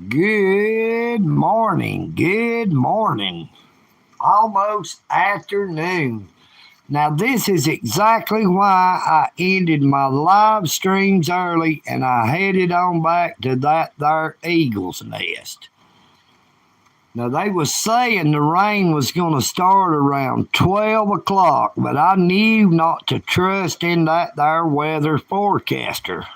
Good morning. Good morning. Almost afternoon. Now, this is exactly why I ended my live streams early and I headed on back to that there eagle's nest. Now, they was saying the rain was going to start around 12 o'clock, but I knew not to trust in that there weather forecaster.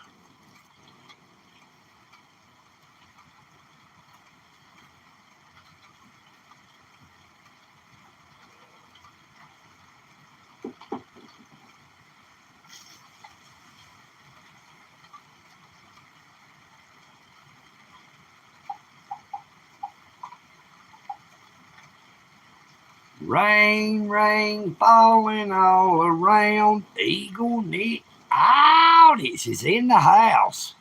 Rain, rain, falling all around. EagleNick Otis is in the house.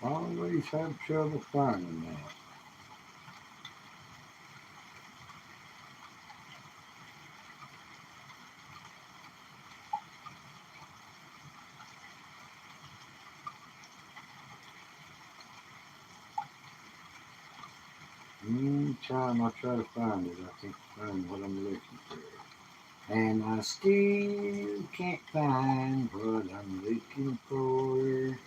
Always have trouble finding that. Anytime I try to find it, I can't find what I'm looking for. And I still can't find what I'm looking for.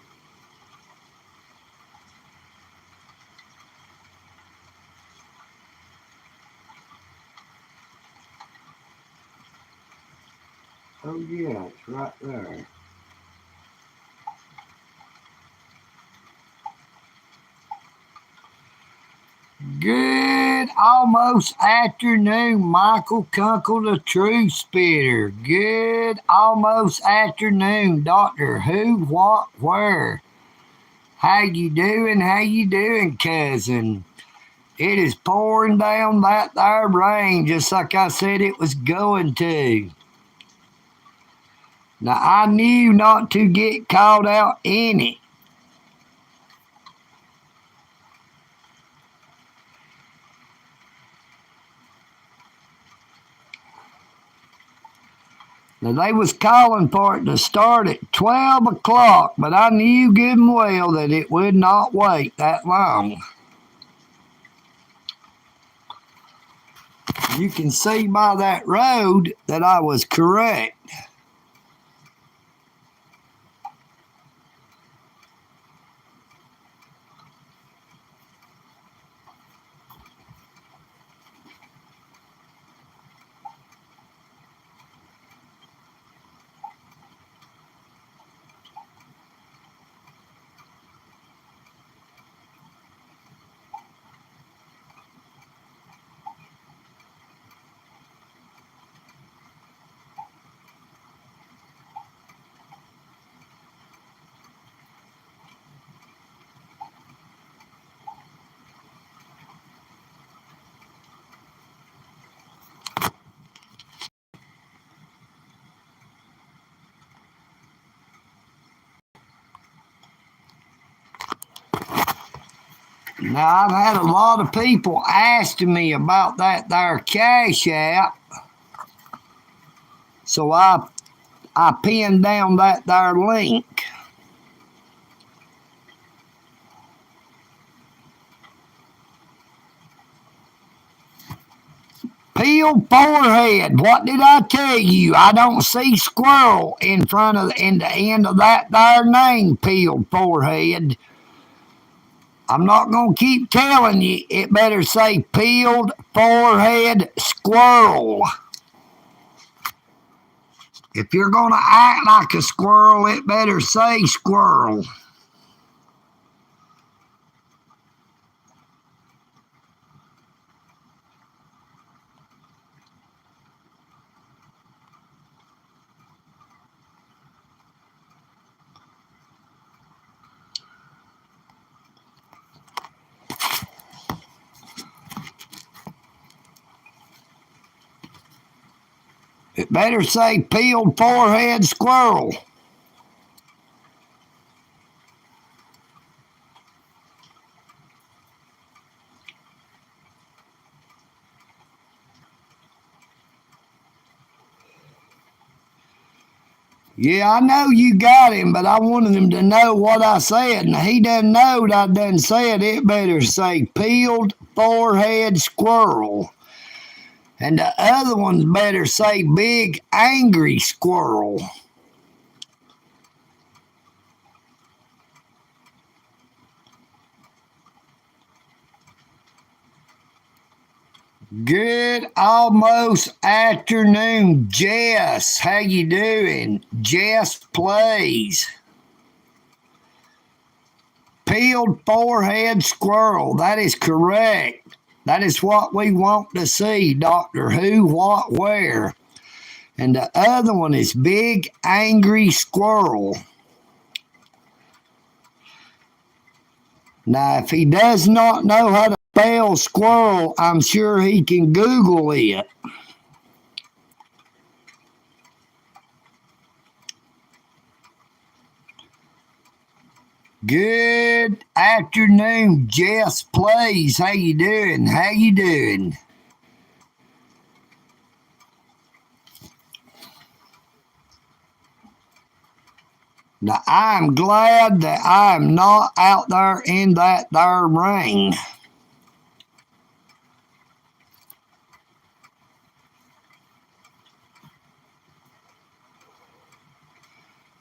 Oh, yeah, it's right there. Good almost afternoon, Michael Kunkel, the Truth Spitter. Good almost afternoon, Doctor Who, What, Where. How you doing? How you doing, cousin? It is pouring down that there rain, just like I said it was going to. Now I knew not to get caught out in it. Now they was calling for it to start at 12 o'clock, but I knew good and well that it would not wait that long. You can see by that road that I was correct. Now I've had a lot of people asking me about that there Cash App, so I pinned down that there link. Peeled forehead. What did I tell you? I don't see squirrel in front of in the end of that there name. Peeled forehead. I'm not gonna keep telling you. It better say peeled forehead squirrel. If you're gonna act like a squirrel, it better say squirrel. It better say peeled forehead squirrel. Yeah, I know you got him, but I wanted him to know what I said. And he doesn't know what I done said. It better say peeled forehead squirrel. And the other ones better say big angry squirrel. Good almost afternoon, Jess. How you doing? Jess plays. Peeled forehead squirrel. That is correct. That is what we want to see. Doctor Who, what, where. And the other one is big angry squirrel. Now, if he does not know how to spell squirrel, I'm sure he can Google it. Good afternoon, Jess Plays. How you doing? How you doing? Now, I'm glad that I'm not out there in that there rain.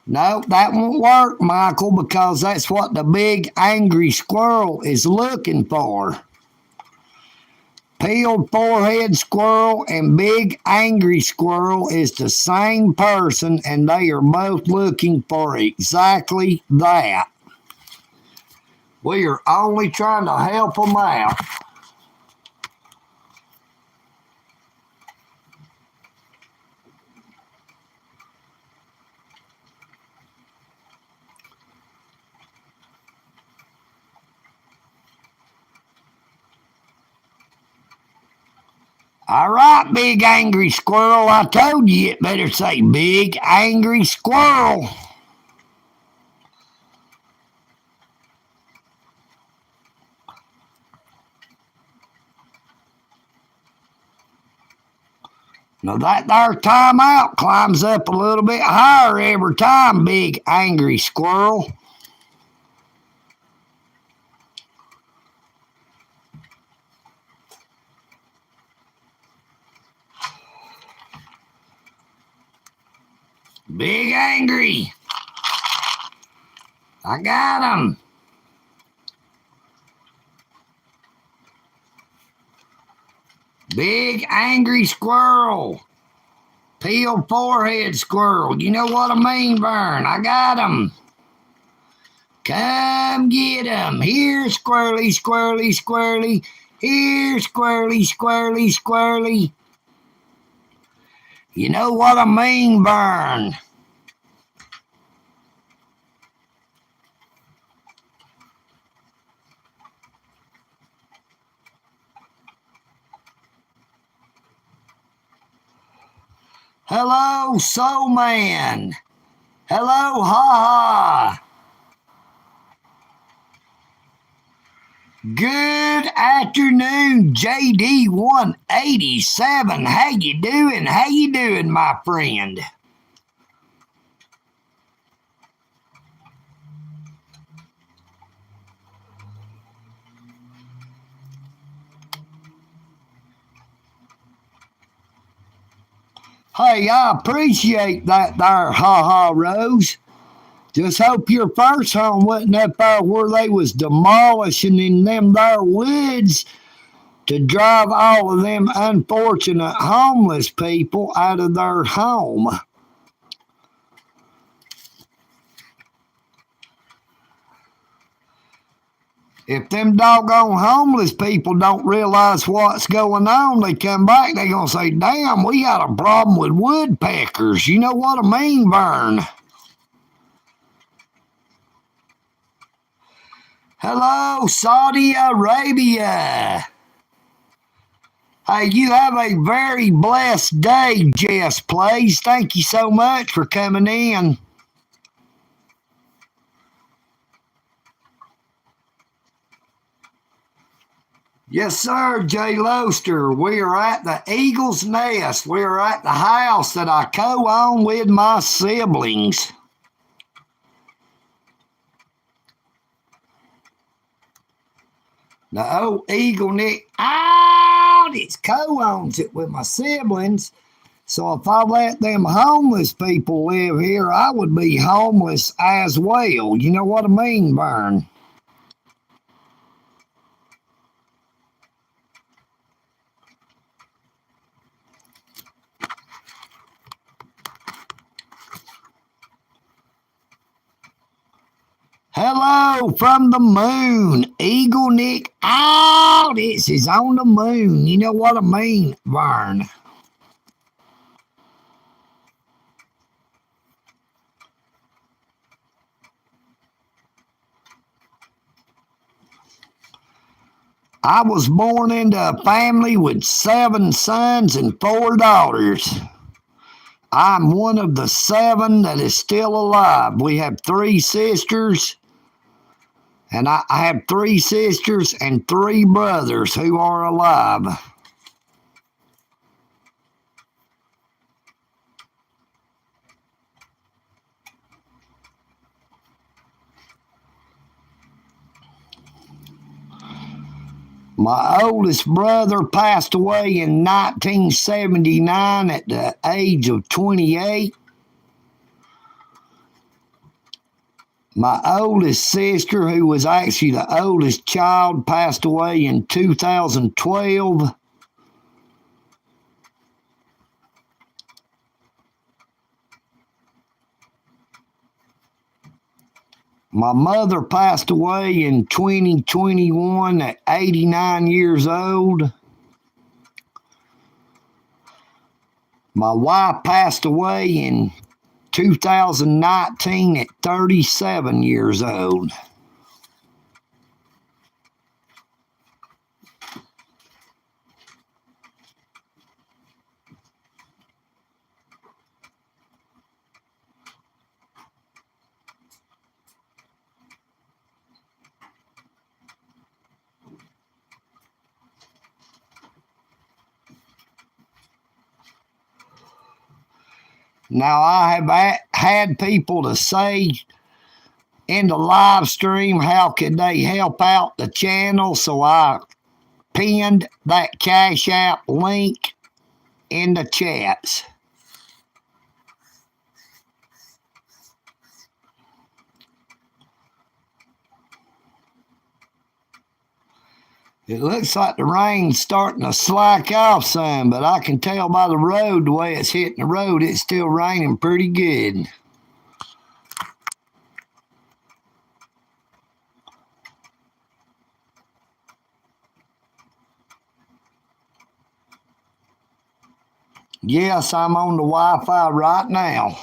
No, that won't work, Michael, because that's what the big angry squirrel is looking for. Peeled forehead squirrel and big angry squirrel is the same person, and they are both looking for exactly that. We are only trying to help them out. All right, big angry squirrel. I told you it better say big angry squirrel. Now that there timeout climbs up a little bit higher every time, big angry squirrel. Big angry. I got him. Big angry squirrel. Peeled forehead squirrel. You know what I mean, Vern? I got him. Come get him. Here, squirrely, squirrely, squirrely. Here, squirrely, squirrely, squirrely. You know what I mean, Vern? Hello, Soul Man. Hello, Ha Ha. Good afternoon, JD187. How you doing? How you doing, my friend? Hey, I appreciate that there, Ha Ha Rose. Just hope your first home wasn't up there where they was demolishing in them there woods to drive all of them unfortunate homeless people out of their home. If them doggone homeless people don't realize what's going on, they come back, they going to say, damn, we got a problem with woodpeckers. You know what I mean, Vern? Hello, Saudi Arabia. Hey, you have a very blessed day, Jess Plays. Thank you so much for coming in. Yes, sir, Jay Loster. We are at the Eagle's Nest. We are at the house that I co-own with my siblings. The old EagleNick out. It's co-owns it with my siblings. So if I let them homeless people live here, I would be homeless as well. You know what I mean, Vern? Hello from the moon. EagleNick out. This is on the moon. You know what I mean, Vern? I was born into a family with 7 sons and 4 daughters. I'm one of the 7 that is still alive. We have 3 sisters, and I have 3 sisters and 3 brothers who are alive. My oldest brother passed away in 1979 at the age of 28. My oldest sister, who was actually the oldest child, passed away in 2012. My mother passed away in 2021 at 89 years old. My wife passed away in 2019 at 37 years old. Now, I have had people to say in the live stream how could they help out the channel, so I pinned that Cash App link in the chats. It looks like the rain's starting to slack off some, but I can tell by the road, the way it's hitting the road, it's still raining pretty good. Yes, I'm on the Wi-Fi right now.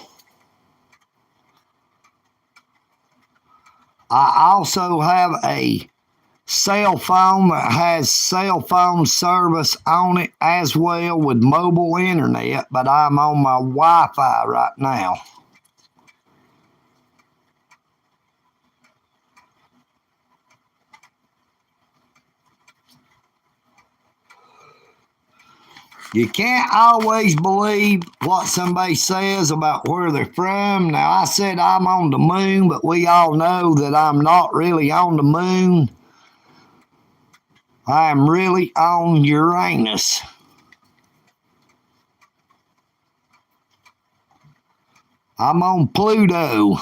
I also have a cell phone that has cell phone service on it as well with mobile internet, but I'm on my Wi-Fi right now. You can't always believe what somebody says about where they're from. Now, I said I'm on the moon, but we all know that I'm not really on the moon. I'm really on Uranus. I'm on Pluto.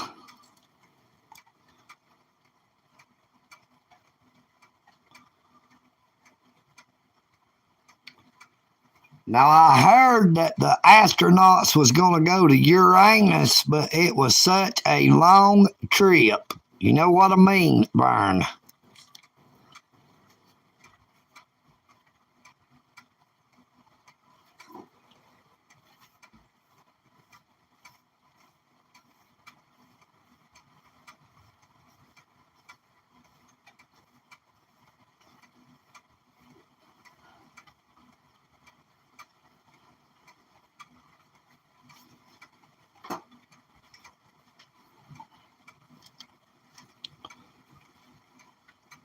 Now, I heard that the astronauts was going to go to Uranus, but it was such a long trip. You know what I mean, Vern?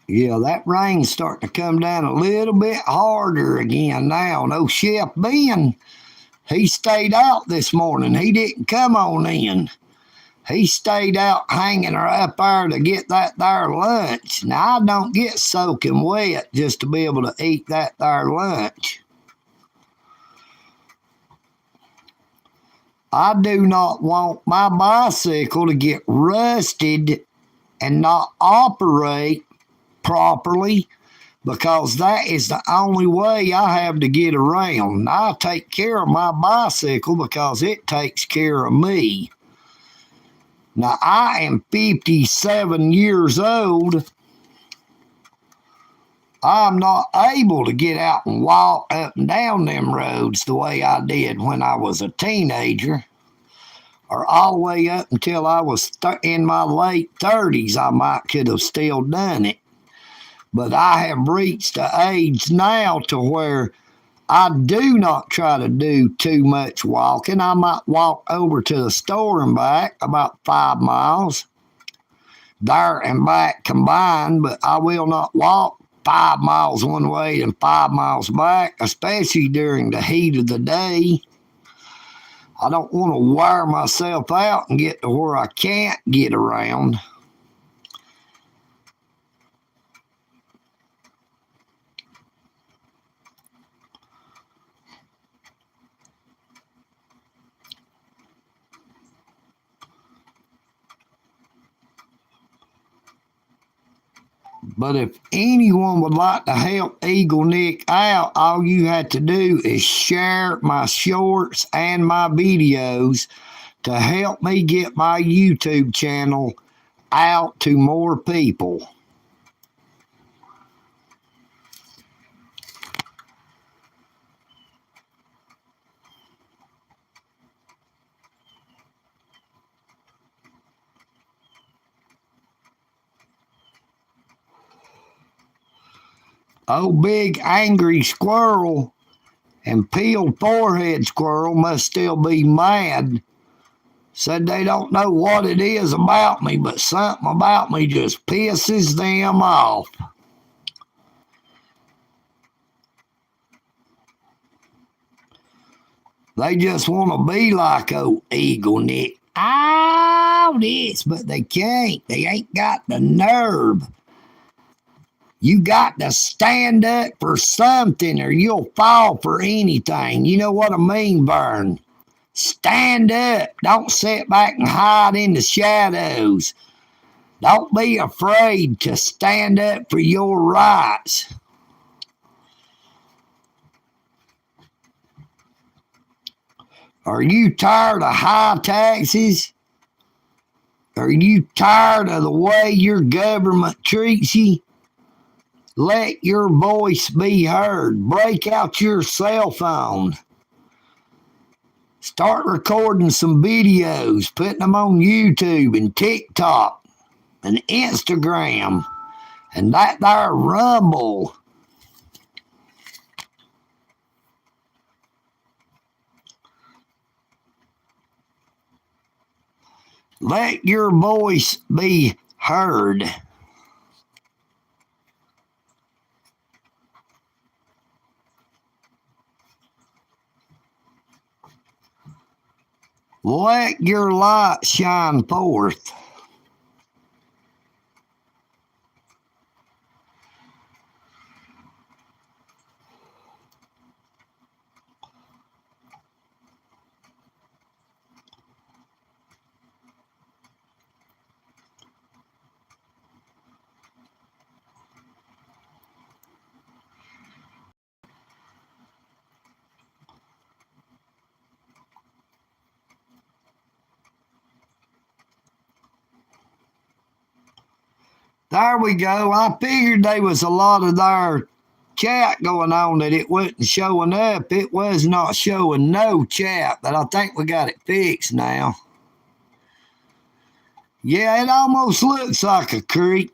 Yeah, that rain's starting to come down a little bit harder again now. No Chef Ben, he stayed out this morning. He didn't come on in. He stayed out hanging her up there to get that there lunch. Now, I don't get soaking wet just to be able to eat that there lunch. I do not want my bicycle to get rusted and not operate properly because that is the only way I have to get around. I take care of my bicycle because it takes care of me. Now, I am 57 years old. I'm not able to get out and walk up and down them roads the way I did when I was a teenager, or all the way up until I was in my late 30s. I might could have still done it. But I have reached the age now to where I do not try to do too much walking. I might walk over to the store and back about 5 miles, there and back combined, but I will not walk 5 miles one way and 5 miles back, especially during the heat of the day. I don't want to wear myself out and get to where I can't get around. But if anyone would like to help EagleNick out, all you have to do is share my shorts and my videos to help me get my YouTube channel out to more people. Oh, big angry squirrel and peeled forehead squirrel must still be mad. Said they don't know what it is about me, but something about me just pisses them off. They just want to be like old EagleNick. Oh, this, but they can't. They ain't got the nerve. You got to stand up for something or you'll fall for anything. You know what I mean, Vern? Stand up. Don't sit back and hide in the shadows. Don't be afraid to stand up for your rights. Are you tired of high taxes? Are you tired of the way your government treats you? Let your voice be heard. Break out your cell phone. Start recording some videos, putting them on YouTube and TikTok and Instagram and that there Rumble. Let your voice be heard. Let your light shine forth. There we go. I figured there was a lot of their chat going on that it wasn't showing up. It was not showing no chat, but I think we got it fixed now. Yeah, it almost looks like a creek.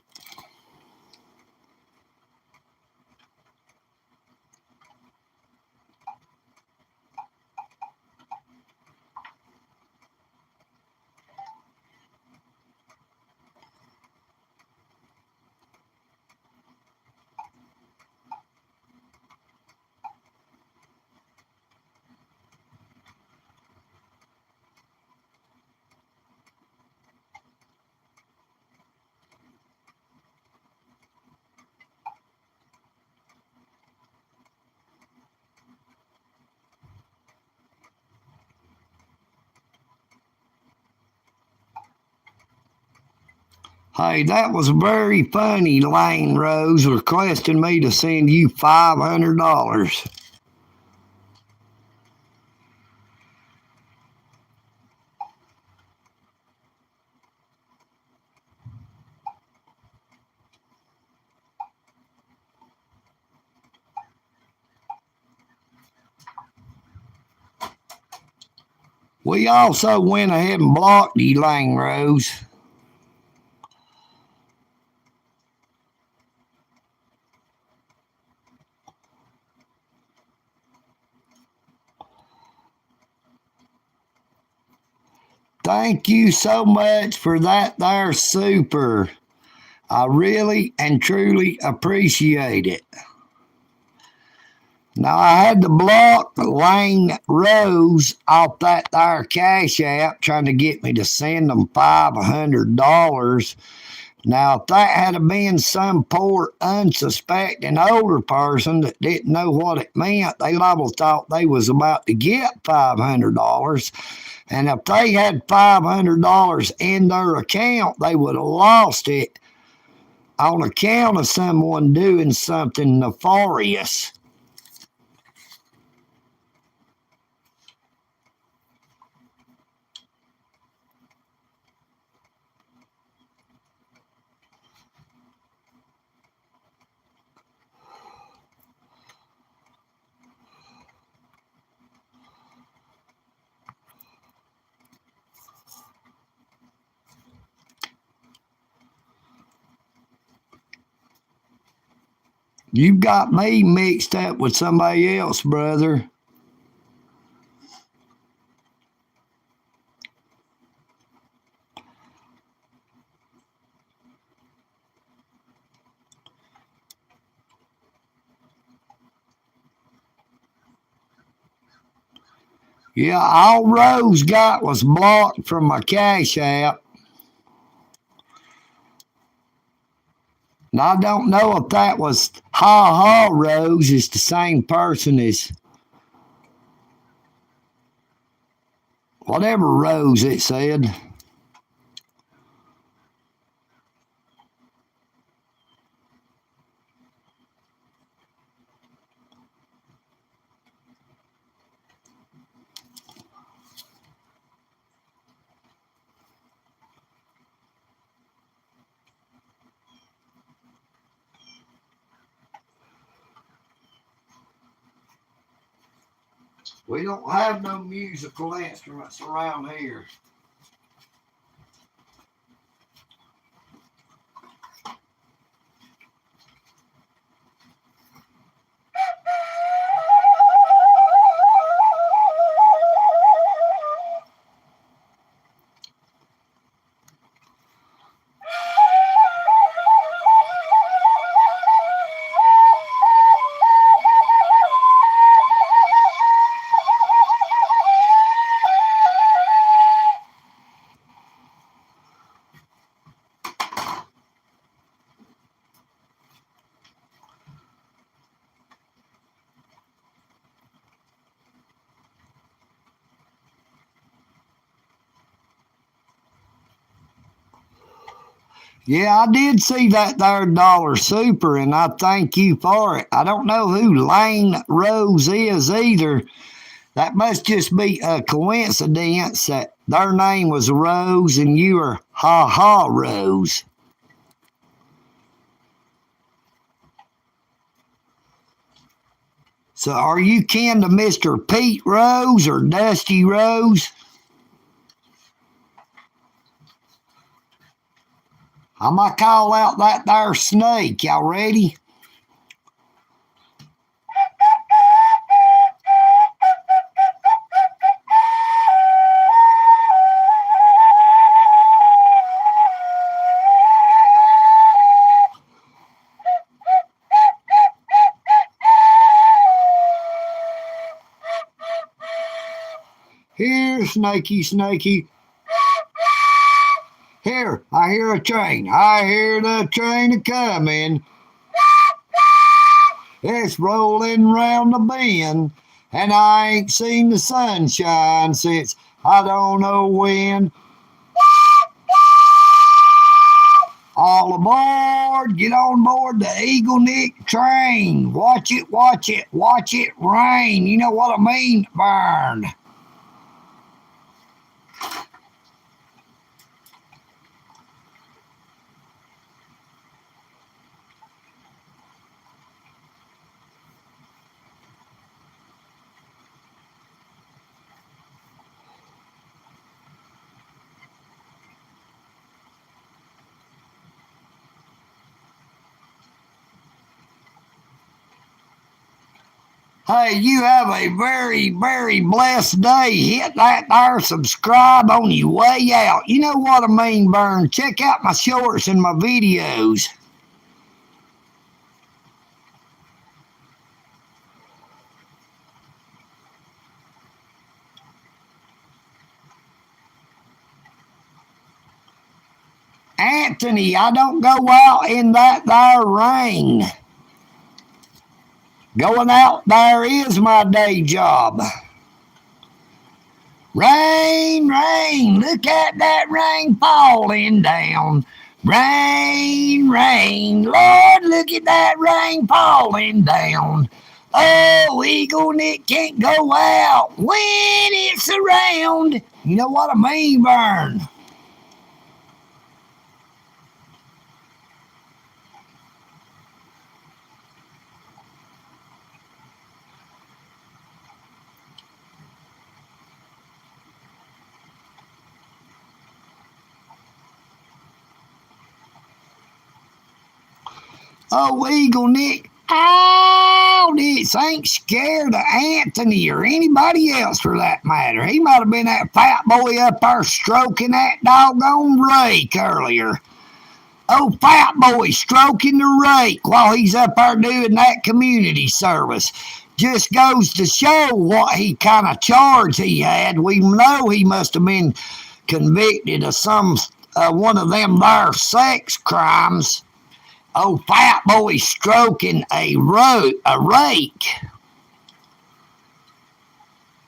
Hey, that was very funny, Lane Rose, requesting me to send you $500. We also went ahead and blocked you, Lane Rose. Thank you so much for that there super. I really and truly appreciate it. Now I had to block Lane Rose off that there Cash App trying to get me to send them $500. Now if that had been some poor unsuspecting older person that didn't know what it meant, they liable thought they was about to get $500. And if they had $500 in their account, they would have lost it on account of someone doing something nefarious. You got me mixed up with somebody else, brother. Yeah, all Rose got was blocked from my Cash App. And I don't know if that was Ha Ha Rose is the same person as whatever Rose it said. We don't have no musical instruments around here. Yeah, I did see that there dollar super, and I thank you for it. I don't know who Lane Rose is either. That must just be a coincidence that their name was Rose and you are Ha Ha Rose. So are you kin to Mr. Pete Rose or Dusty Rose? I'm going to call out that there snake. Y'all ready? Here, snaky, snaky. Here, I hear a train. I hear the train a coming. It's rolling round the bend, and I ain't seen the sunshine since I don't know when. All aboard. Get on board the EagleNick train. Watch it, watch it, watch it rain. You know what I mean, Burn? Hey, you have a very, very blessed day. Hit that there subscribe on your way out. You know what I mean, Burn? Check out my shorts and my videos. Anthony, I don't go out in that there rain. Going out there is my day job. Rain, rain, look at that rain falling down. Rain, rain, Lord, look at that rain falling down. Oh, EagleNick can't go out when it's around. You know what I mean, Vern? Oh, EagleNick, this ain't scared of Anthony or anybody else for that matter. He might have been that fat boy up there stroking that doggone rake earlier. Oh, fat boy stroking the rake while he's up there doing that community service. Just goes to show what he kind of charge he had. We know he must have been convicted of some one of them there sex crimes. Oh, fat boy stroking a rake.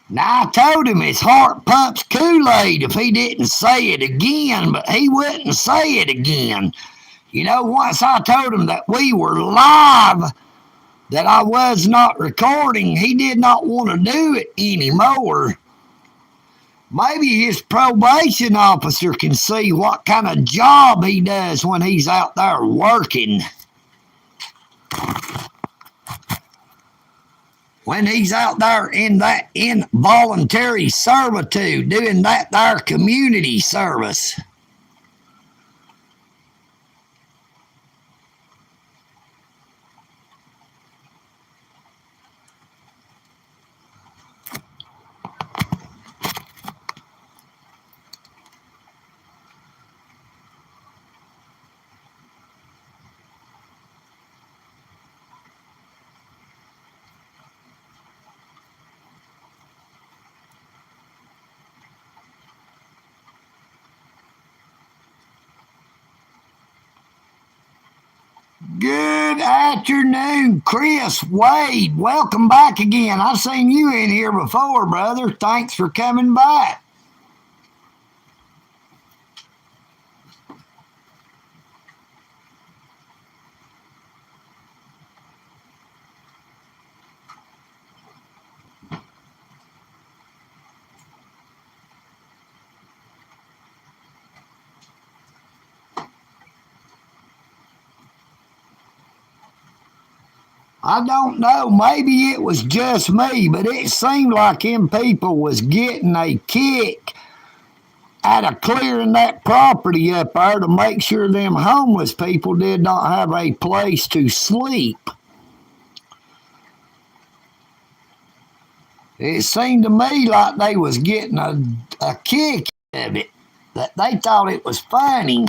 Now, I told him his heart pumps Kool-Aid if he didn't say it again, but he wouldn't say it again. You know, once I told him that we were live, that I was not recording, he did not want to do it anymore. Maybe his probation officer can see what kind of job he does when he's out there working. When he's out there in that involuntary servitude, doing that there community service. Good afternoon, Chris Wade. Welcome back again. I've seen you in here before, brother. Thanks for coming back. I don't know, maybe it was just me, but it seemed like them people was getting a kick out of clearing that property up there to make sure them homeless people did not have a place to sleep. It seemed to me like they was getting a kick out of it, that they thought it was funny.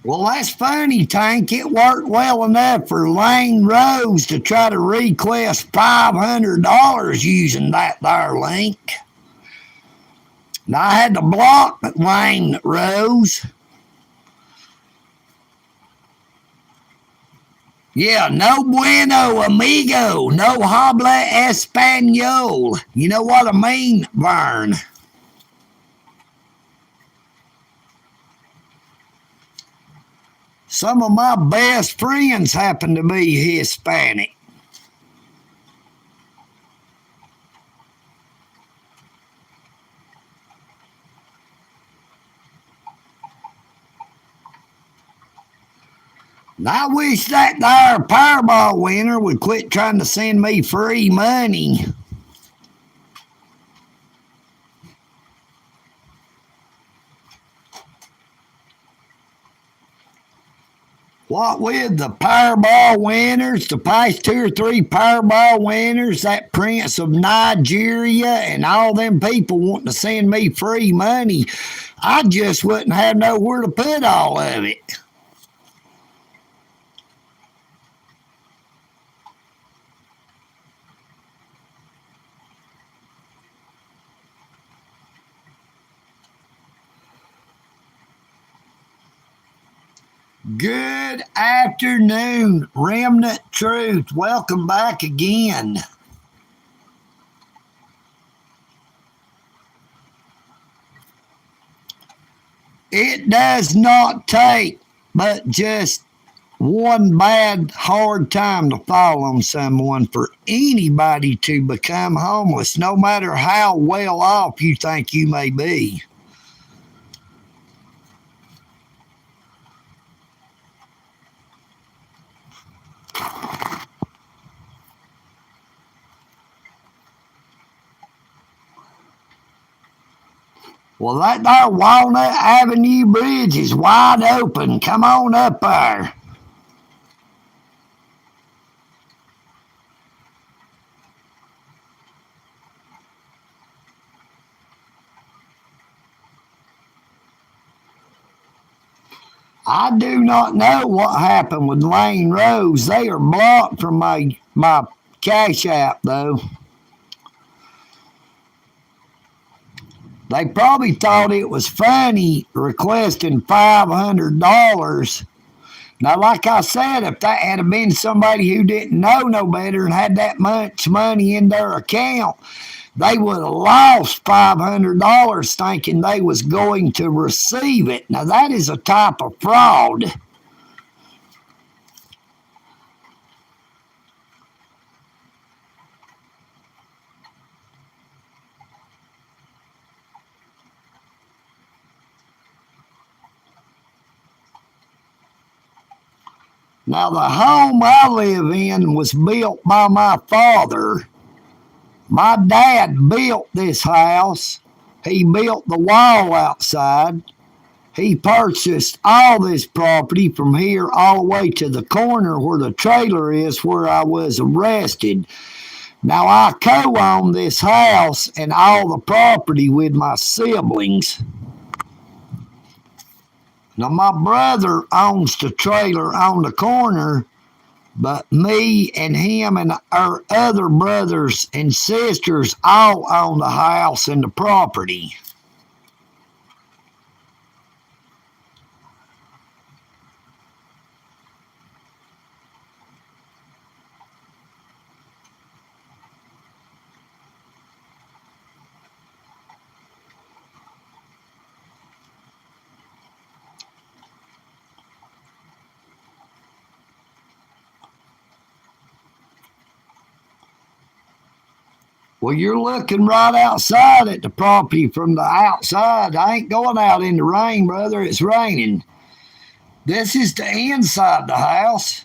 Well, that's funny, Tank. It worked well enough for Lane Rose to try to request $500 using that there link. Now, I had to block Lane Rose. Yeah, no bueno, amigo. No habla español. You know what I mean, Vern? Some of my best friends happen to be Hispanic. And I wish that there Powerball winner would quit trying to send me free money. What with the Powerball winners, the past 2 or 3 Powerball winners, that Prince of Nigeria, and all them people wanting to send me free money, I just wouldn't have nowhere to put all of it. Good afternoon, Remnant Truth. Welcome back again. It does not take but just one bad, hard time to fall on someone for anybody to become homeless, no matter how well off you think you may be. Well, that there Walnut Avenue Bridge is wide open. Come on up there. I do not know what happened with Lane Rose. They are blocked from my Cash App, though. They probably thought it was funny requesting $500. Now, like I said, if that had been somebody who didn't know no better and had that much money in their account, they would have lost $500 thinking they was going to receive it. Now, that is a type of fraud. Now, the home I live in was built by my father. My dad built this house. He built the wall outside. He purchased all this property from here all the way to the corner where the trailer is where I was arrested. Now, I co-own this house and all the property with my siblings. Now, my brother owns the trailer on the corner, but me and him and our other brothers and sisters all own the house and the property. Well, you're looking right outside at the property from the outside. I ain't going out in the rain, brother. It's raining. This is the inside of the house.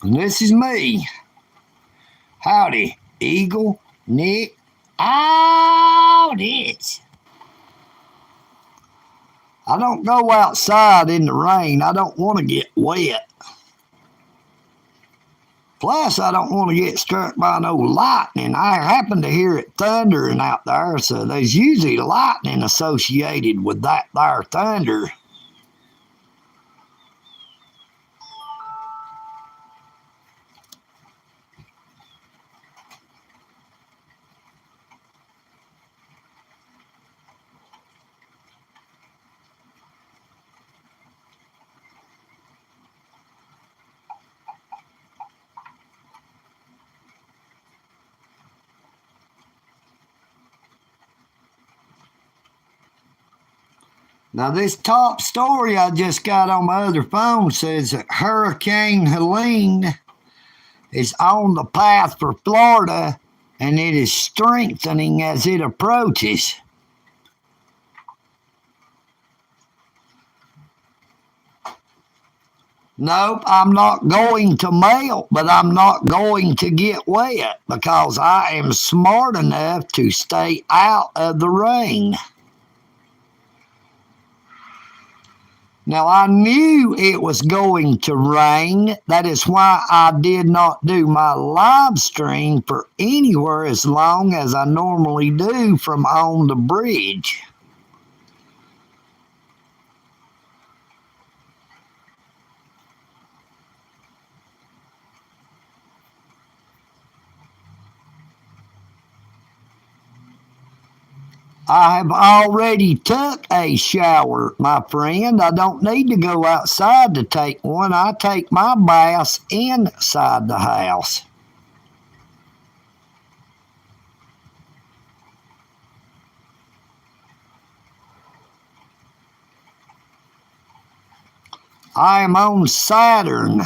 And this is me. Howdy, Eagle, Nick. Oh, this. I don't go outside in the rain. I don't want to get wet. Plus, I don't want to get struck by no lightning. I happen to hear it thundering out there, so there's usually lightning associated with that there thunder. Now, this top story I just got on my other phone says that Hurricane Helene is on the path for Florida and it is strengthening as it approaches. Nope, I'm not going to melt, but I'm not going to get wet because I am smart enough to stay out of the rain. Now, I knew it was going to rain. That is why I did not do my live stream for anywhere as long as I normally do from on the bridge. I have already took a shower, my friend. I don't need to go outside to take one. I take my baths inside the house. I am on Saturn.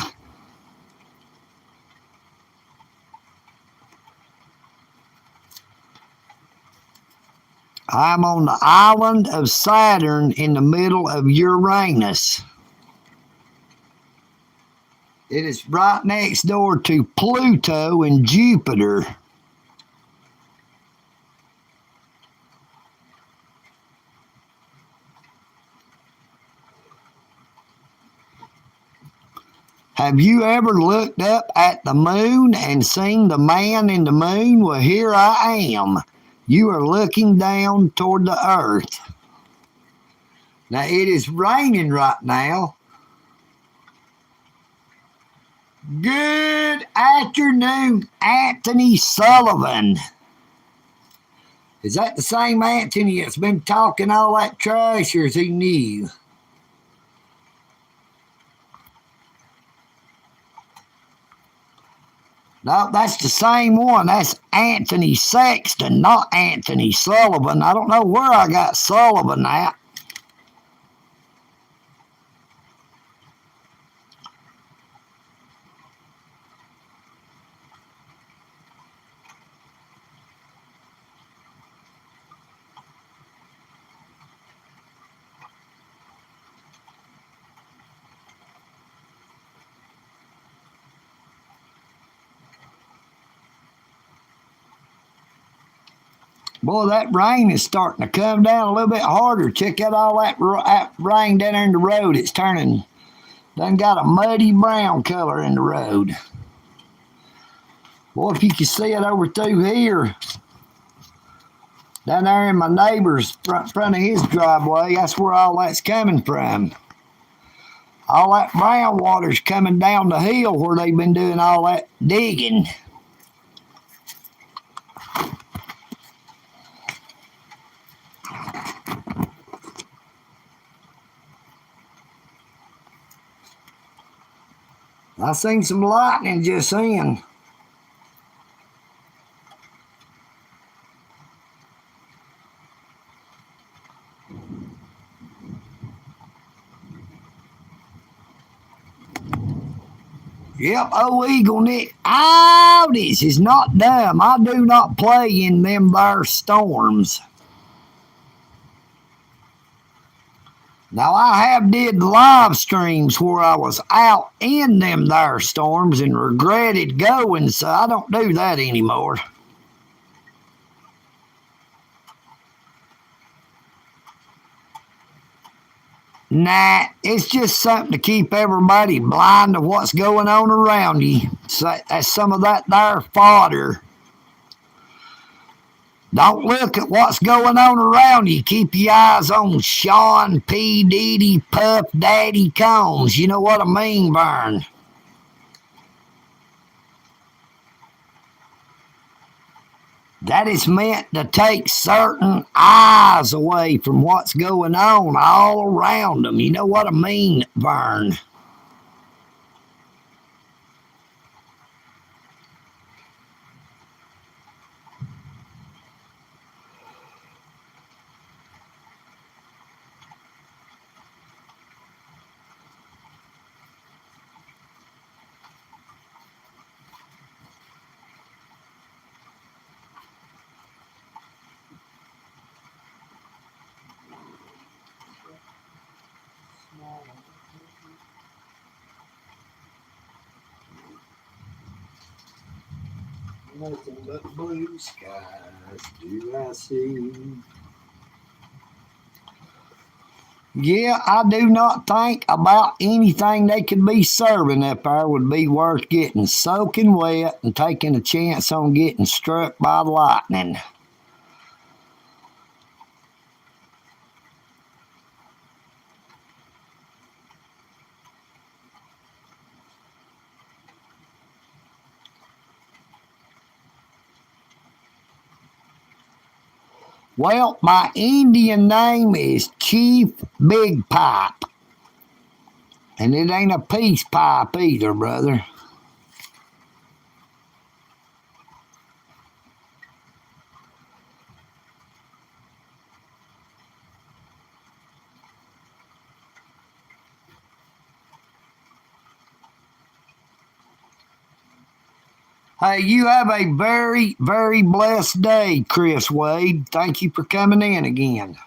I'm on the island of Saturn in the middle of Uranus. It is right next door to Pluto and Jupiter. Have you ever looked up at the moon and seen the man in the moon? Well, here I am. You are looking down toward the earth. Now, it is raining right now. Good afternoon, Anthony Sullivan. Is that the same Anthony that's been talking all that trash, or is he new? No, that's the same one. That's Anthony Sexton, not Anthony Sullivan. I don't know where I got Sullivan at. Boy, that rain is starting to come down a little bit harder. Check out all that rain down there in the road. It's turning, done got a muddy brown color in the road. Boy, if you can see it over through here, down there in my neighbor's front of his driveway, that's where all that's coming from. All that brown water's coming down the hill where they've been doing all that digging. I seen some lightning just then. Yep, oh, EagleNick. Oh, this is not dumb. I do not play in them there storms. Now, I have did live streams where I was out in them there storms and regretted going, so I don't do that anymore. Nah, it's just something to keep everybody blind to what's going on around you. So that's some of that there fodder. Don't look at what's going on around you. Keep your eyes on Sean P. Diddy, Puff Daddy Combs. You know what I mean, Vern? That is meant to take certain eyes away from what's going on all around them. You know what I mean, Vern? Nothing but blue skies do I see. Yeah, I do not think about anything they could be serving up there would be worth getting soaking wet and taking a chance on getting struck by lightning. Well, my Indian name is Chief Big Pipe. And it ain't a peace pipe either, brother. Hey, you have a very, very blessed day, Chris Wade. Thank you for coming in again.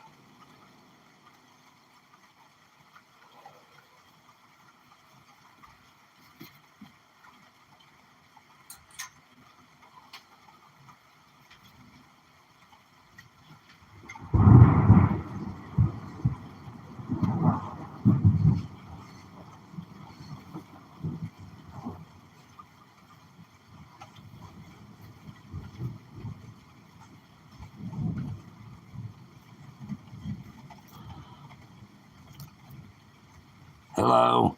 Hello.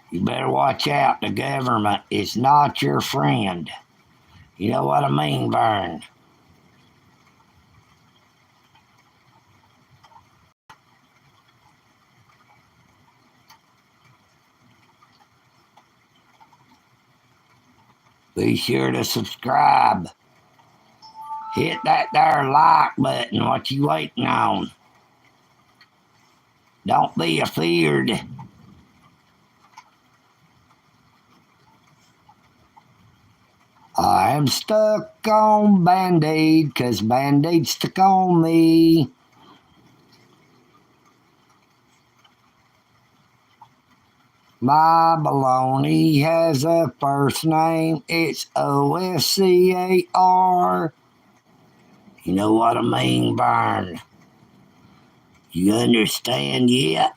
You better watch out. The government is not your friend. You know what I mean, Vern? Be sure to subscribe. Hit that there like button. What you waiting on? Don't be afeared. I'm stuck on Band-Aid 'cause Band-Aid stuck on me. My baloney has a first name. It's Oscar. You know what I mean, Vern? You understand yet?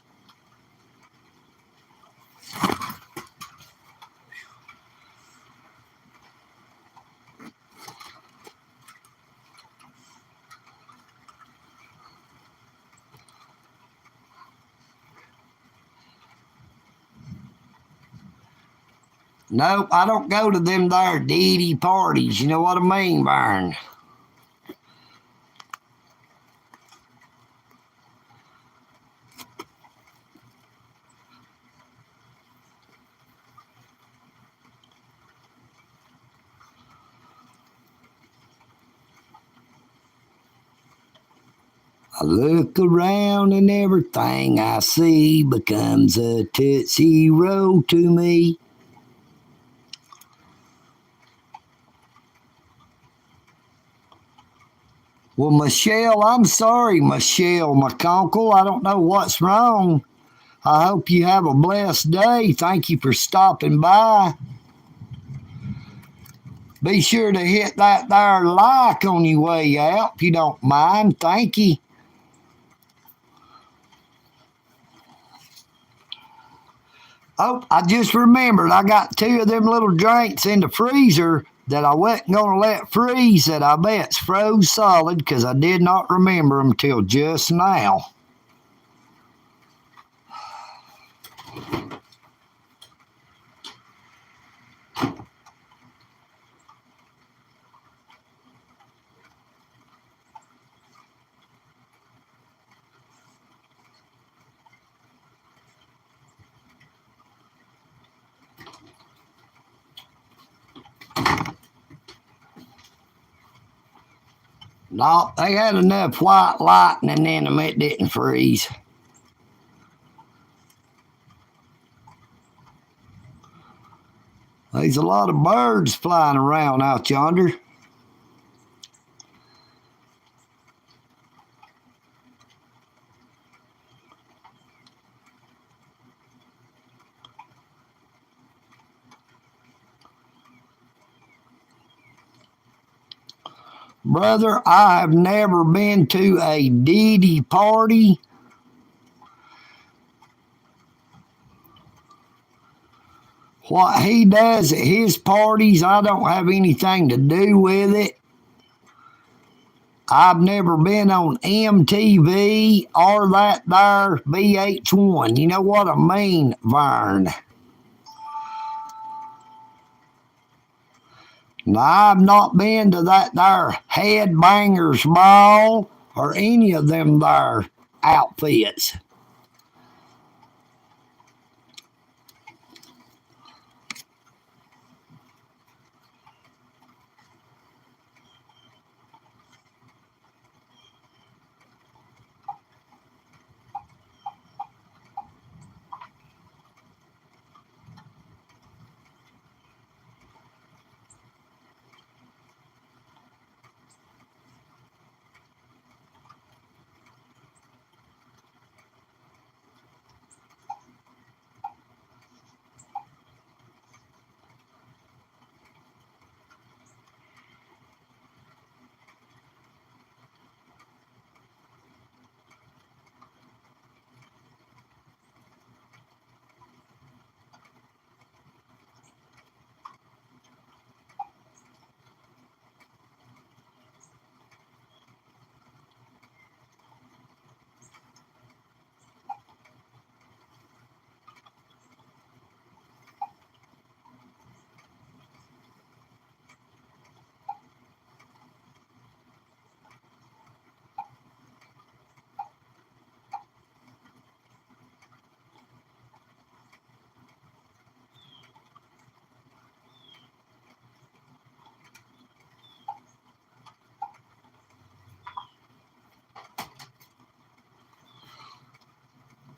Nope, I don't go to them there deedy parties. You know what I mean, Vern? I look around and everything I see becomes a Tootsie Roll to me. Well, Michelle, I'm sorry, Michelle McConkle. I don't know what's wrong. I hope you have a blessed day. Thank you for stopping by. Be sure to hit that there like on your way out if you don't mind. Thank you. Oh, I just remembered I got 2 of them little drinks in the freezer that I wasn't going to let freeze that I bet's froze solid because I did not remember them till just now. No, they had enough white lightning in them, it didn't freeze. There's a lot of birds flying around out yonder. Brother, I have never been to a Diddy party. What he does at his parties, I don't have anything to do with it. I've never been on MTV or that there VH1. You know what I mean, Vern? Now, I've not been to that there Headbangers Ball or any of them there outfits.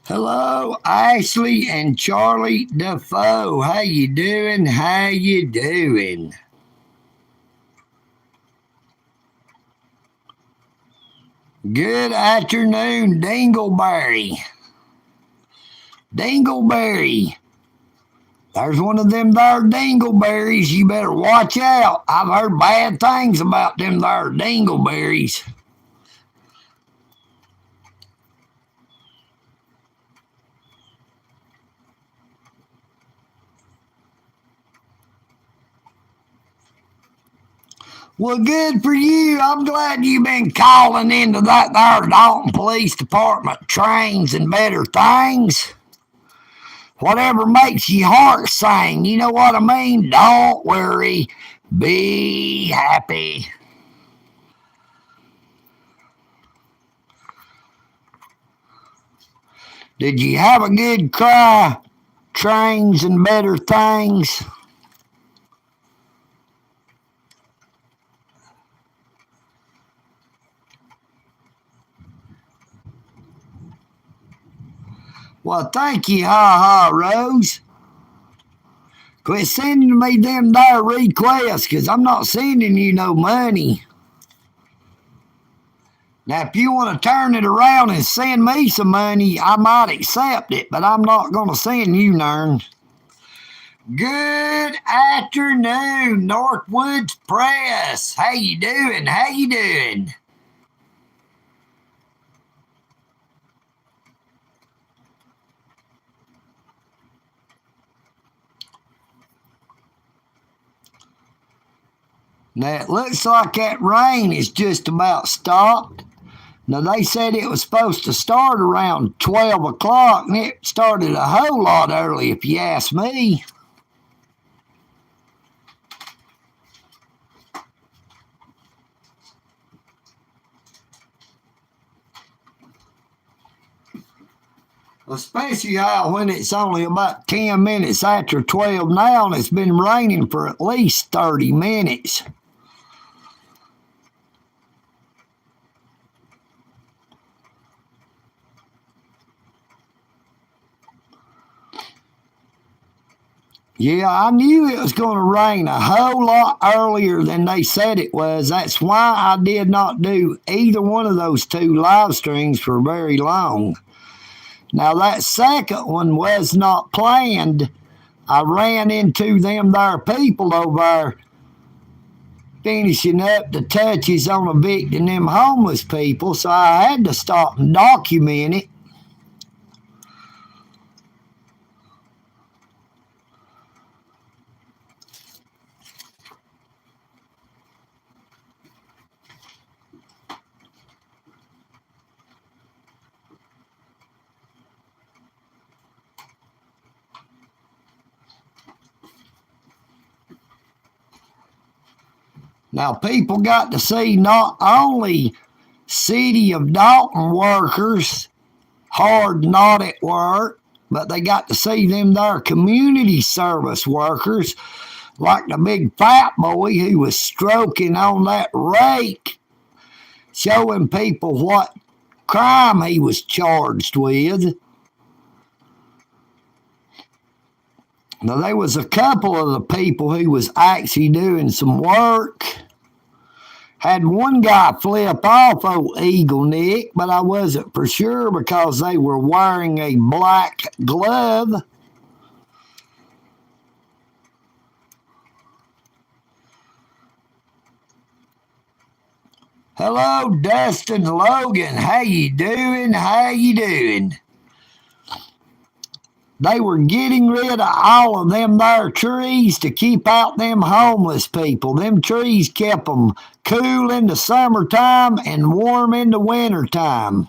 Hello, Ashley and Charlie Defoe. How you doing? How you doing? Good afternoon, Dingleberry. Dingleberry. There's one of them there dingleberries. You better watch out. I've heard bad things about them there dingleberries. Well, good for you. I'm glad you've been calling into that there Dalton Police Department trains and better things. Whatever makes your heart sing, you know what I mean? Don't worry. Be happy. Did you have a good cry? Trains and better things. Well, thank you, Ha Ha Rose. Quit sending me them there requests, because I'm not sending you no money. Now, if you want to turn it around and send me some money, I might accept it, but I'm not going to send you none. Good afternoon, Northwoods Press. How you doing? How you doing? Now, it looks like that rain is just about stopped. Now, they said it was supposed to start around 12 o'clock, and it started a whole lot early, if you ask me. Especially when it's only about 10 minutes after 12 now, and it's been raining for at least 30 minutes. Yeah, I knew it was going to rain a whole lot earlier than they said it was. That's why I did not do either one of those two live streams for very long. Now, that second one was not planned. I ran into them there people over there finishing up the touches on evicting them homeless people, so I had to stop and document it. Now, people got to see not only City of Dalton workers hard not at work, but they got to see them there community service workers like the big fat boy who was stroking on that rake, showing people what crime he was charged with. Now, there was a couple of the people who was actually doing some work. Had one guy flip off old EagleNick, but I wasn't for sure because they were wearing a black glove. Hello, Dustin Logan. How you doing? How you doing? They were getting rid of all of them there trees to keep out them homeless people. Them trees kept them cool in the summertime and warm in the wintertime.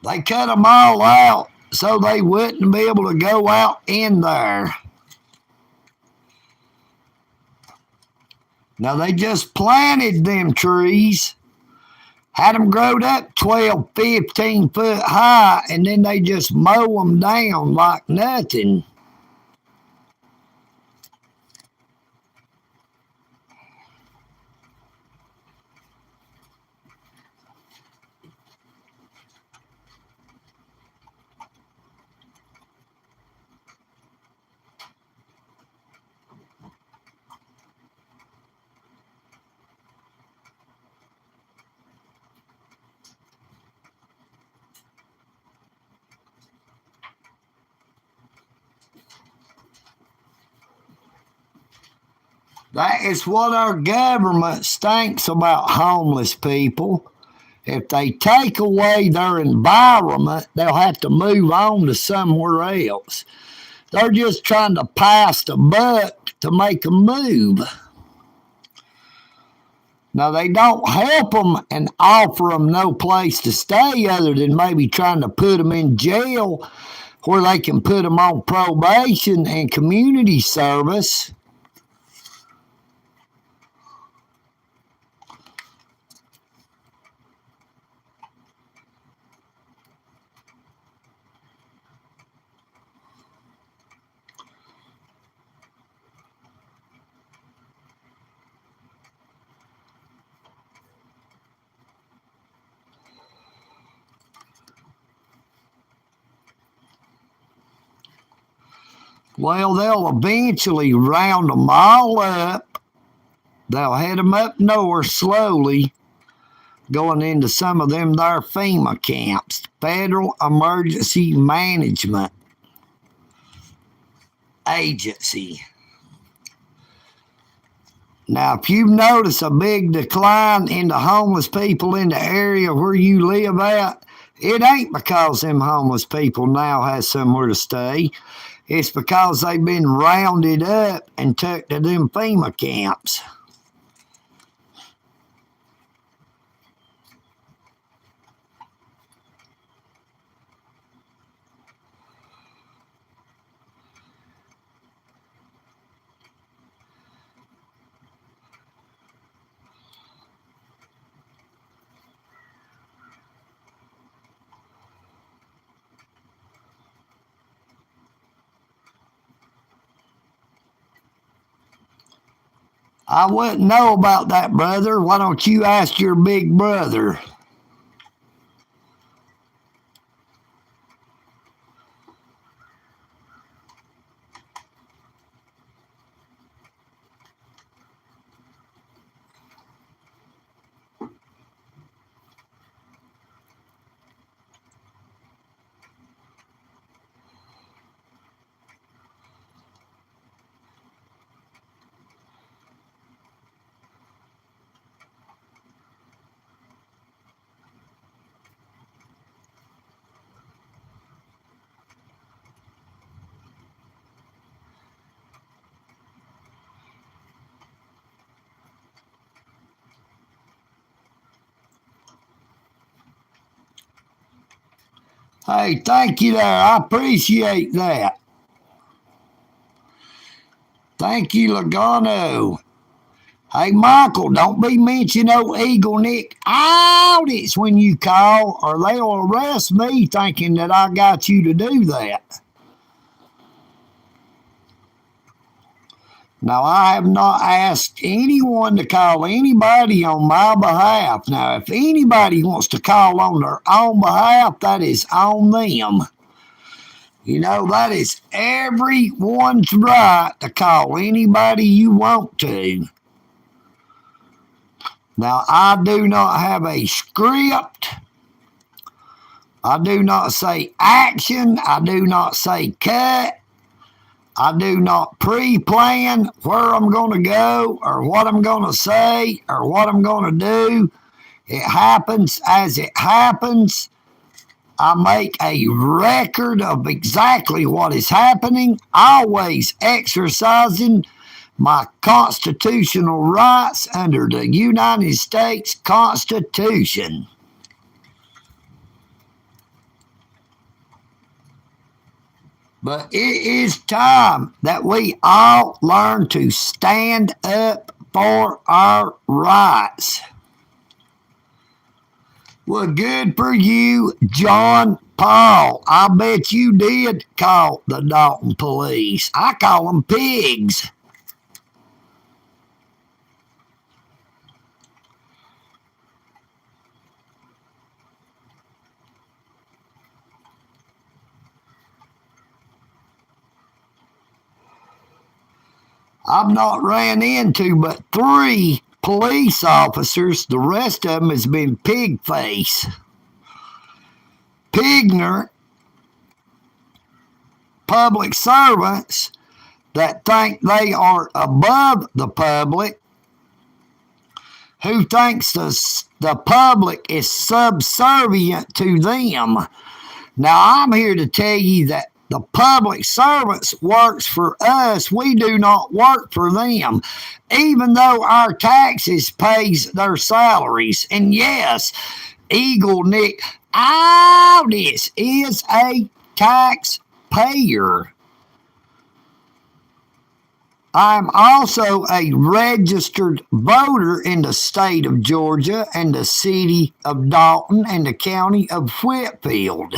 They cut them all out so they wouldn't be able to go out in there. Now, they just planted them trees, had them growed up 12, 15 foot high, and then they just mow them down like nothing. That is what our government thinks about homeless people. If they take away their environment, they'll have to move on to somewhere else. They're just trying to pass the buck to make them move. Now, they don't help them and offer them no place to stay other than maybe trying to put them in jail where they can put them on probation and community service. Well, they'll eventually round them all up. They'll head them up north slowly, going into some of them there FEMA camps, Federal Emergency Management Agency. Now, if you notice a big decline in the homeless people in the area where you live at, it ain't because them homeless people now has somewhere to stay. It's because they've been rounded up and took to them FEMA camps. I wouldn't know about that, brother. Why don't you ask your big brother? Hey, thank you there. I appreciate that. Thank you, Logano. Hey, Michael, don't be mentioning no EagleNick audits when you call, or they'll arrest me thinking that I got you to do that. Now, I have not asked anyone to call anybody on my behalf. Now, if anybody wants to call on their own behalf, that is on them. You know, that is everyone's right to call anybody you want to. Now, I do not have a script. I do not say action. I do not say cut. I do not pre-plan where I'm going to go or what I'm going to say or what I'm going to do. It happens as it happens. I make a record of exactly what is happening, always exercising my constitutional rights under the United States Constitution. But it is time that we all learn to stand up for our rights. Well, good for you, John Paul. I bet you did call the Dalton police. I call them pigs. I've not ran into but 3 police officers. The rest of them has been pig face, pigner, public servants that think they are above the public, who thinks the public is subservient to them. Now, I'm here to tell you that the public servants works for us. We do not work for them, even though our taxes pays their salaries. And yes, EagleNick Audits is a taxpayer. I'm also a registered voter in the state of Georgia and the city of Dalton and the county of Whitfield.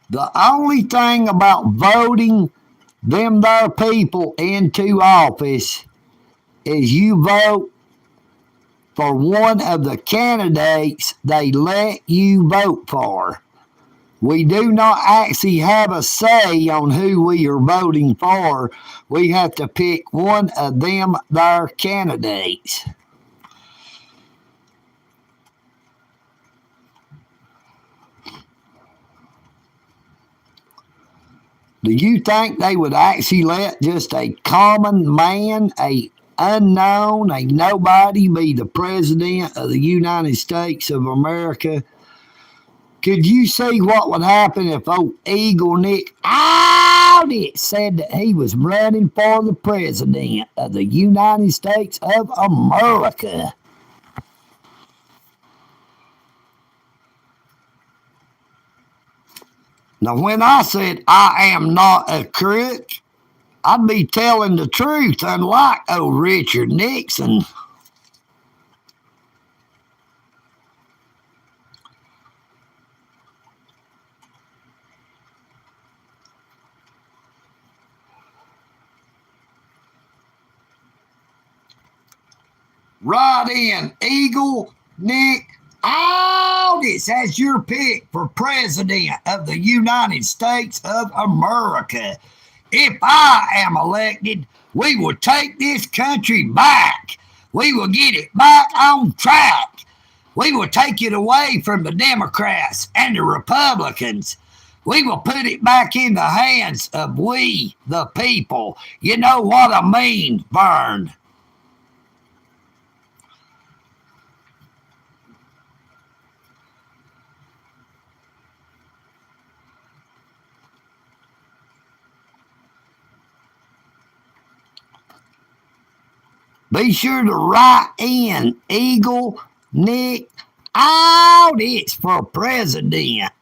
The only thing about voting them there people into office is you vote for one of the candidates they let you vote for. We do not actually have a say on who we are voting for. We have to pick one of them there candidates. Do you think they would actually let just a common man, a unknown, a nobody, be the president of the United States of America? Could you see what would happen if old EagleNick Audit said that he was running for the president of the United States of America? Now, when I said I am not a crook, I'd be telling the truth, unlike old Richard Nixon. Right in, EagleNick Audits as your pick for president of the United States of America. If I am elected, we will take this country back. We will get it back on track. We will take it away from the Democrats and the Republicans. We will put it back in the hands of we, the people. You know what I mean, Vern? Be sure to write in EagleNick audits for president.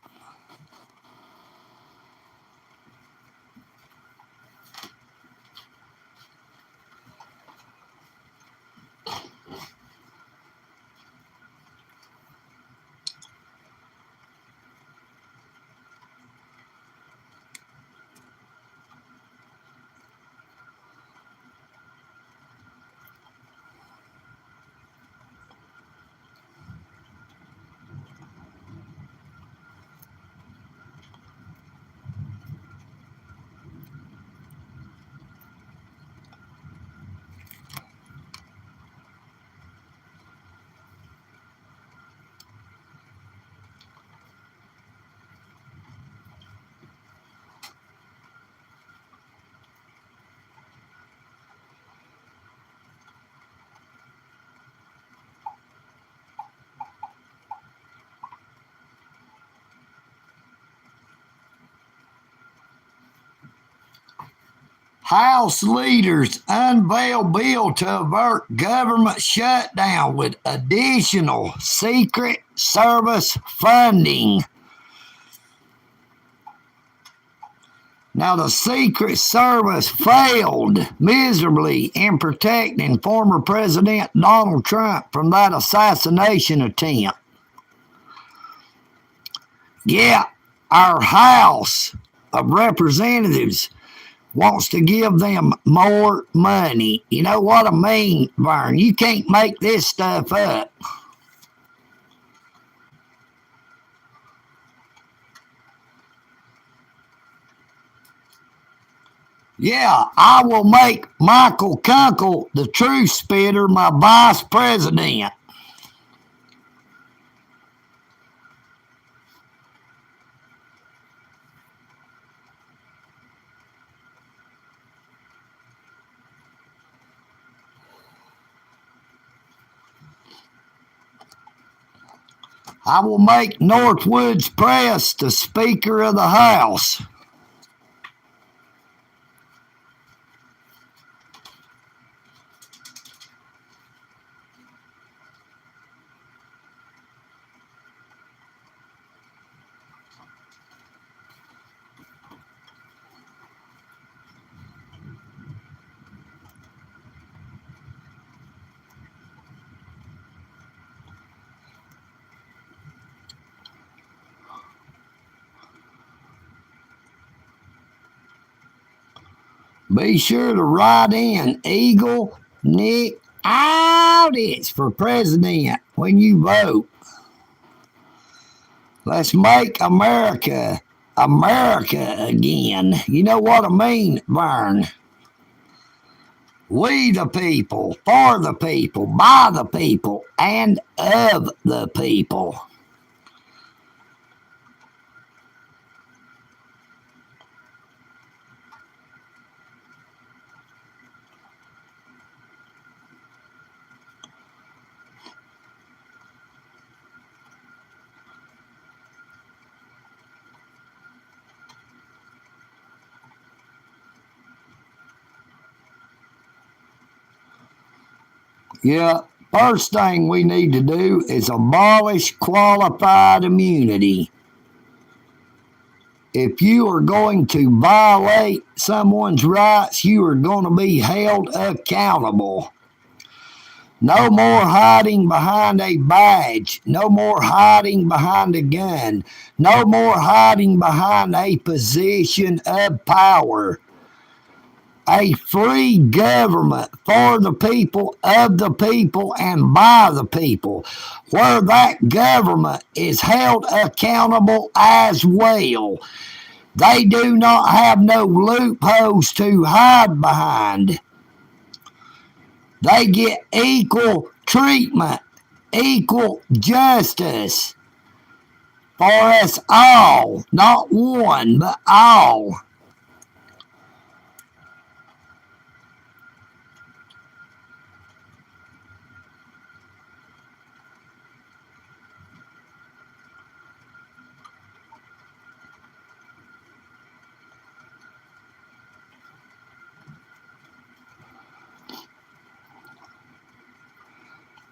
House leaders unveil bill to avert government shutdown with additional Secret Service funding. Now, the Secret Service failed miserably in protecting former President Donald Trump from that assassination attempt. Yeah, our House of Representatives wants to give them more money. You know what I mean, Vern? You can't make this stuff up. Yeah, I will make Michael Kunkel, the truth spitter, my vice president. I will make Northwoods Press the Speaker of the House. Be sure to write in EagleNick audits for president when you vote. Let's make America America again. You know what I mean, Vern? We the people, for the people, by the people, and of the people. Yeah, first thing we need to do is abolish qualified immunity. If you are going to violate someone's rights, you are going to be held accountable. No more hiding behind a badge. No more hiding behind a gun. No more hiding behind a position of power. A free government for the people, of the people, and by the people, where that government is held accountable as well. They do not have no loopholes to hide behind. They get equal treatment, equal justice for us all, not one, but all.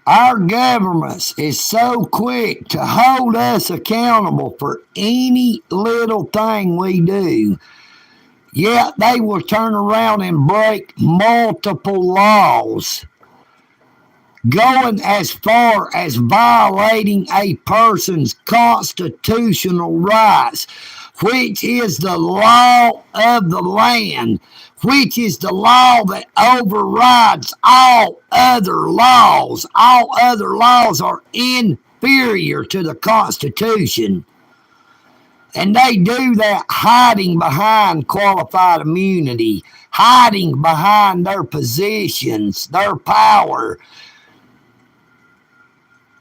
Our government is so quick to hold us accountable for any little thing we do. Yet they will turn around and break multiple laws, going as far as violating a person's constitutional rights, which is the law of the land, which is the law that overrides all other laws. All other laws are inferior to the Constitution. And they do that hiding behind qualified immunity, hiding behind their positions, their power.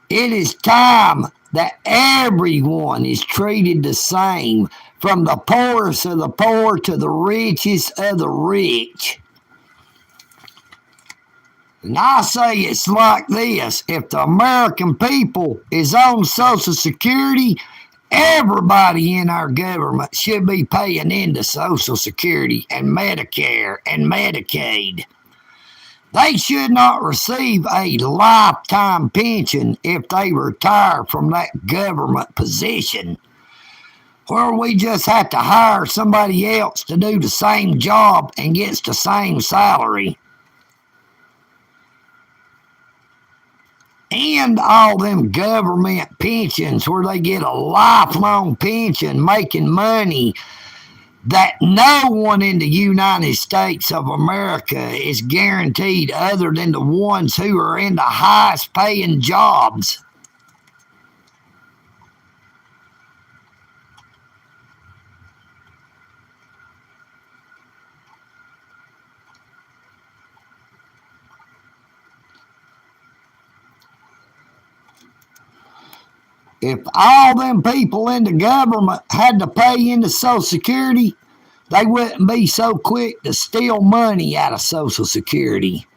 It is time that everyone is treated the same, from the poorest of the poor to the richest of the rich. And I say it's like this: if the American people is on Social Security, everybody in our government should be paying into Social Security and Medicare and Medicaid. They should not receive a lifetime pension if they retire from that government position, where we just have to hire somebody else to do the same job and gets the same salary. And all them government pensions where they get a lifelong pension making money that no one in the United States of America is guaranteed other than the ones who are in the highest paying jobs. If all them people in the government had to pay into Social Security, they wouldn't be so quick to steal money out of Social Security.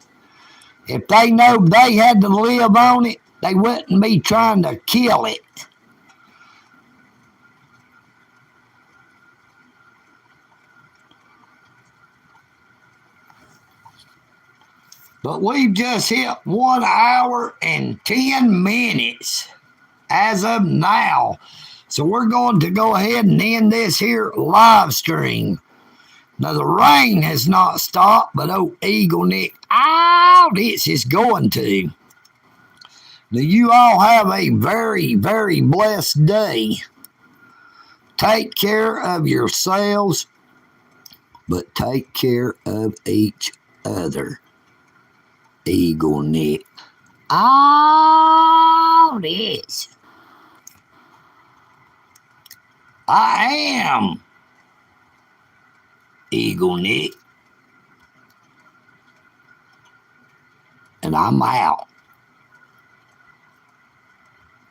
If they know they had to live on it, they wouldn't be trying to kill it. But we've just hit 1 hour and 10 minutes as of now. So we're going to go ahead and end this here live stream. Now the rain has not stopped, but EagleNick, this is going to. Now you all have a very, very blessed day. Take care of yourselves, but take care of each other. EagleNick. This. I am EagleNick, and I'm out.